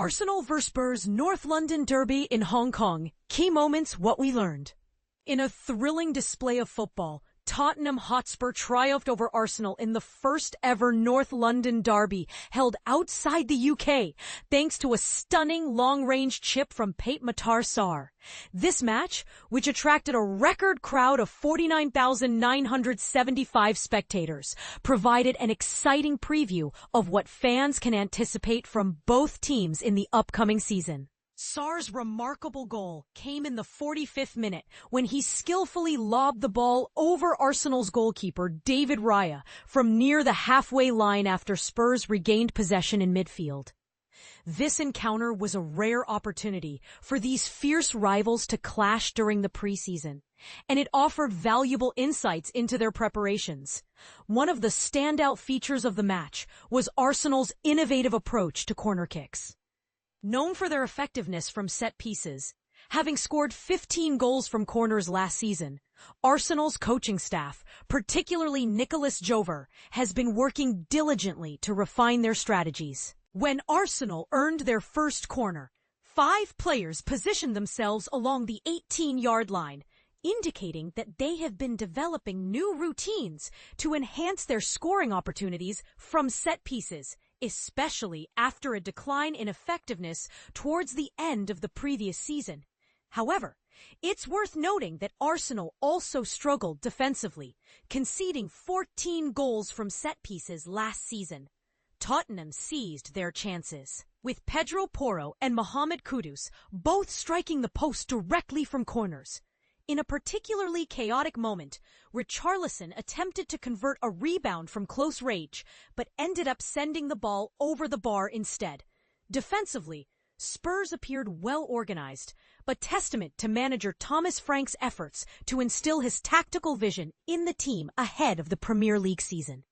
Arsenal vs Spurs North London Derby in Hong Kong. Key moments, what we learned. In a thrilling display of football, Tottenham Hotspur triumphed over Arsenal in the first ever North London derby held outside the UK, thanks to a stunning long-range chip from Pape Matar Sarr. This match, which attracted a record crowd of 49,975 spectators, provided an exciting preview of what fans can anticipate from both teams in the upcoming season. Sarr's remarkable goal came in the 45th minute when he skillfully lobbed the ball over Arsenal's goalkeeper David Raya from near the halfway line after Spurs regained possession in midfield. This encounter was a rare opportunity for these fierce rivals to clash during the preseason, and it offered valuable insights into their preparations. One of the standout features of the match was Arsenal's innovative approach to corner kicks. Known for their effectiveness from set pieces, having scored 15 goals from corners last season, Arsenal's coaching staff, particularly Nicolas Jover, has been working diligently to refine their strategies. When Arsenal earned their first corner, 5 players positioned themselves along the 18-yard line, indicating that they have been developing new routines to enhance their scoring opportunities from set pieces, especially after a decline in effectiveness towards the end of the previous season. However, it's worth noting that Arsenal also struggled defensively, conceding 14 goals from set pieces last season. Tottenham seized their chances, with Pedro Porro and Mohamed Kudus both striking the post directly from corners. In a particularly chaotic moment, Richarlison attempted to convert a rebound from close range, but ended up sending the ball over the bar instead. Defensively, Spurs appeared well organized, but testament to manager Thomas Frank's efforts to instill his tactical vision in the team ahead of the Premier League season.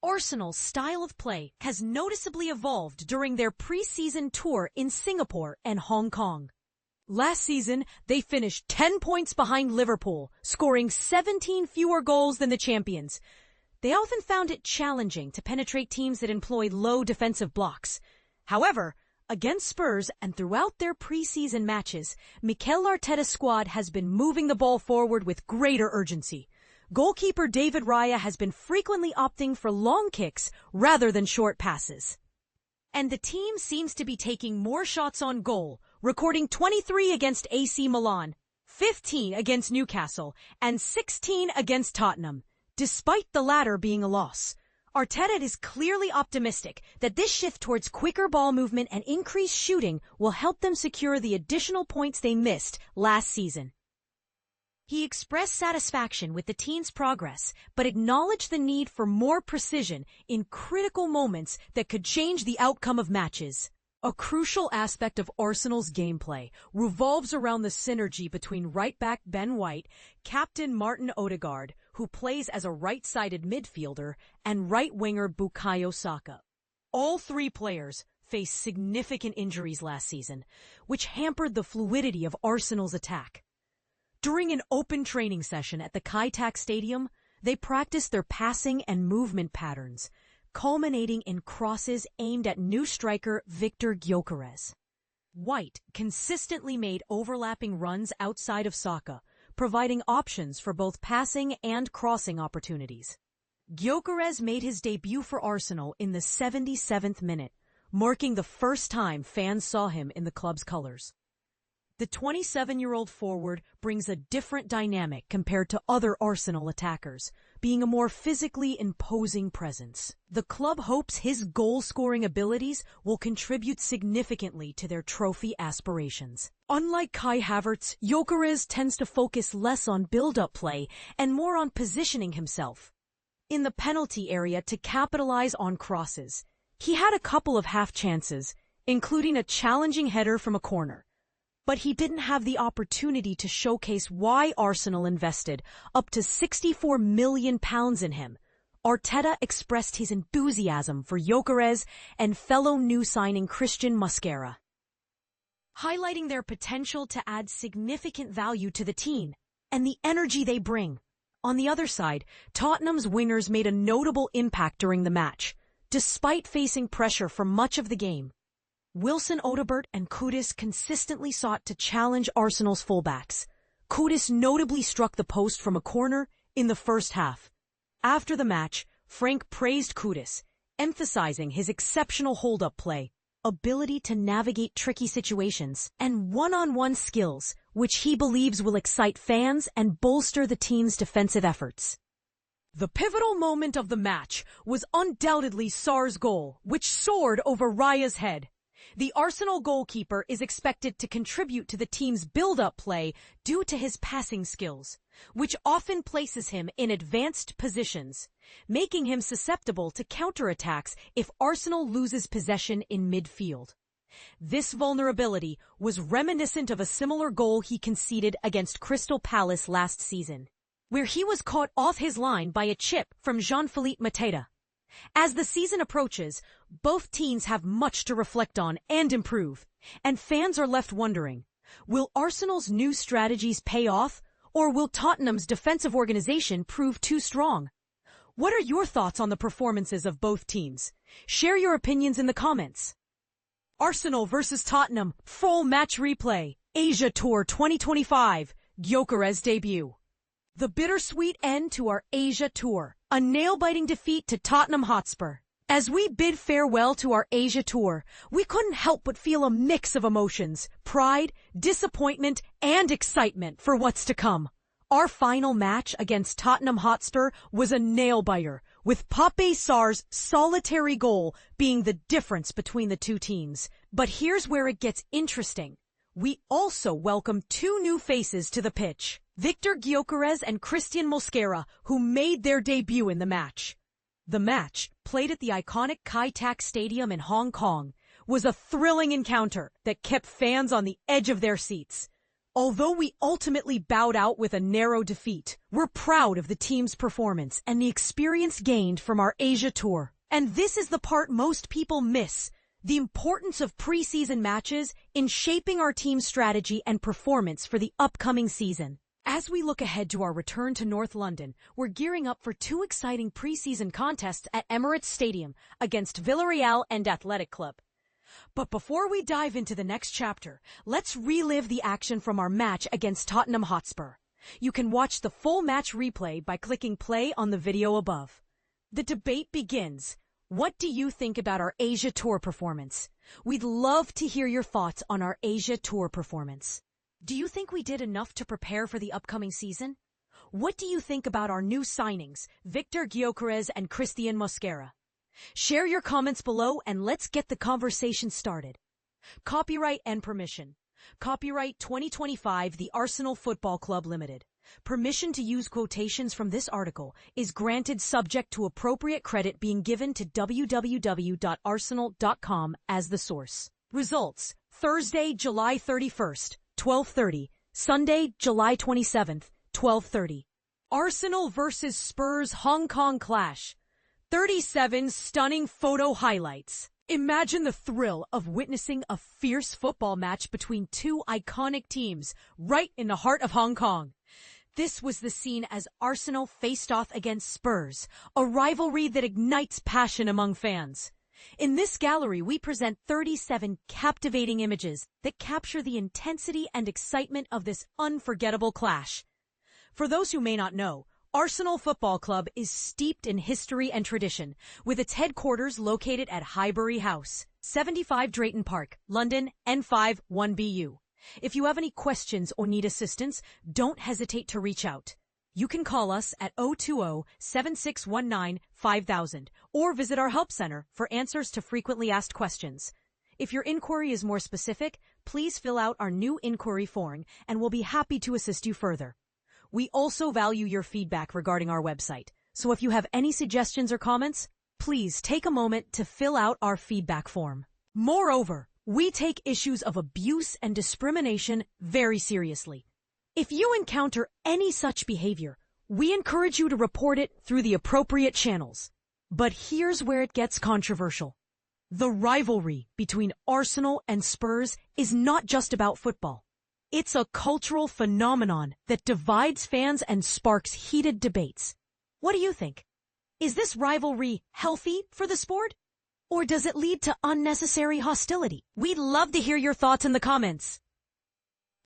Arsenal's style of play has noticeably evolved during their pre-season tour in Singapore and Hong Kong. Last season, they finished 10 points behind Liverpool, scoring 17 fewer goals than the champions. They often found it challenging to penetrate teams that employed low defensive blocks. However, against Spurs and throughout their preseason matches, Mikel Arteta's squad has been moving the ball forward with greater urgency. Goalkeeper David Raya has been frequently opting for long kicks rather than short passes. And the team seems to be taking more shots on goal, recording 23 against AC Milan, 15 against Newcastle, and 16 against Tottenham, despite the latter being a loss. Arteta is clearly optimistic that this shift towards quicker ball movement and increased shooting will help them secure the additional points they missed last season. He expressed satisfaction with the team's progress, but acknowledged the need for more precision in critical moments that could change the outcome of matches. A crucial aspect of Arsenal's gameplay revolves around the synergy between right-back Ben White, captain Martin Odegaard, who plays as a right-sided midfielder, and right-winger Bukayo Saka. All 3 players faced significant injuries last season, which hampered the fluidity of Arsenal's attack. During an open training session at the Kai Tak Stadium, they practiced their passing and movement patterns, culminating in crosses aimed at new striker Victor Gyokeres. White consistently made overlapping runs outside of Saka, providing options for both passing and crossing opportunities. Gyokeres made his debut for Arsenal in the 77th minute, marking the first time fans saw him in the club's colors. The 27-year-old forward brings a different dynamic compared to other Arsenal attackers, being a more physically imposing presence. The club hopes his goal-scoring abilities will contribute significantly to their trophy aspirations. Unlike Kai Havertz, Gyokeres tends to focus less on build-up play and more on positioning himself in the penalty area to capitalize on crosses. He had a couple of half chances, including a challenging header from a corner. But he didn't have the opportunity to showcase why Arsenal invested up to £64 million in him. Arteta expressed his enthusiasm for Gyokeres and fellow new signing Christian Mosquera, highlighting their potential to add significant value to the team and the energy they bring. On the other side, Tottenham's wingers made a notable impact during the match, despite facing pressure for much of the game. Wilson, Odegaard, and Gyokeres consistently sought to challenge Arsenal's fullbacks. Gyokeres notably struck the post from a corner in the first half. After the match, Frank praised Gyokeres, emphasizing his exceptional hold-up play, ability to navigate tricky situations, and one-on-one skills, which he believes will excite fans and bolster the team's defensive efforts. The pivotal moment of the match was undoubtedly Sarr's goal, which soared over Raya's head. The Arsenal goalkeeper is expected to contribute to the team's build-up play due to his passing skills, which often places him in advanced positions, making him susceptible to counterattacks if Arsenal loses possession in midfield. This vulnerability was reminiscent of a similar goal he conceded against Crystal Palace last season, where he was caught off his line by a chip from Jean-Philippe Mateta. As the season approaches, both teams have much to reflect on and improve, and fans are left wondering, will Arsenal's new strategies pay off, or will Tottenham's defensive organization prove too strong? What are your thoughts on the performances of both teams? Share your opinions in the comments. Arsenal versus Tottenham, full match replay, Asia Tour 2025, Gyokeres debut. The bittersweet end to our Asia Tour, a nail-biting defeat to Tottenham Hotspur. As we bid farewell to our Asia Tour, we couldn't help but feel a mix of emotions, pride, disappointment, and excitement for what's to come. Our final match against Tottenham Hotspur was a nail-biter, with Pape Sarr's solitary goal being the difference between the two teams. But here's where it gets interesting. We also welcome two new faces to the pitch, Victor Gyokeres and Christian Mosquera, who made their debut in the match. The match, played at the iconic Kai Tak Stadium in Hong Kong, was a thrilling encounter that kept fans on the edge of their seats. Although we ultimately bowed out with a narrow defeat, we're proud of the team's performance and the experience gained from our Asia Tour. And this is the part most people miss: the importance of preseason matches in shaping our team's strategy and performance for the upcoming season. As we look ahead to our return to North London, we're gearing up for two exciting preseason contests at Emirates Stadium against Villarreal and Athletic Club. But before we dive into the next chapter, let's relive the action from our match against Tottenham Hotspur. You can watch the full match replay by clicking play on the video above. The debate begins. What do you think about our Asia Tour performance? We'd love to hear your thoughts on our Asia Tour performance. Do you think we did enough to prepare for the upcoming season? What do you think about our new signings, Victor Gyokeres and Christian Mosquera? Share your comments below and let's get the conversation started. Copyright and permission. Copyright 2025 The Arsenal Football Club Limited. Permission to use quotations from this article is granted subject to appropriate credit being given to www.arsenal.com as the source. Results: Thursday, July 31st, 12:30. Sunday, July 27th, 12:30. Arsenal versus Spurs Hong Kong clash. 37 stunning photo highlights. Imagine the thrill of witnessing a fierce football match between two iconic teams right in the heart of Hong Kong. This was the scene as Arsenal faced off against Spurs, a rivalry that ignites passion among fans. In this gallery, we present 37 captivating images that capture the intensity and excitement of this unforgettable clash. For those who may not know, Arsenal Football Club is steeped in history and tradition, with its headquarters located at Highbury House, 75 Drayton Park, London, N5 1BU. If you have any questions or need assistance, don't hesitate to reach out. You can call us at 020-7619-5000 or visit our help center for answers to frequently asked questions. If your inquiry is more specific, please fill out our new inquiry form and we'll be happy to assist you further. We also value your feedback regarding our website, so if you have any suggestions or comments, please take a moment to fill out our feedback form. Moreover, we take issues of abuse and discrimination very seriously. If you encounter any such behavior, we encourage you to report it through the appropriate channels. But here's where it gets controversial. The rivalry between Arsenal and Spurs is not just about football. It's a cultural phenomenon that divides fans and sparks heated debates. What do you think? Is this rivalry healthy for the sport? Or does it lead to unnecessary hostility? We'd love to hear your thoughts in the comments.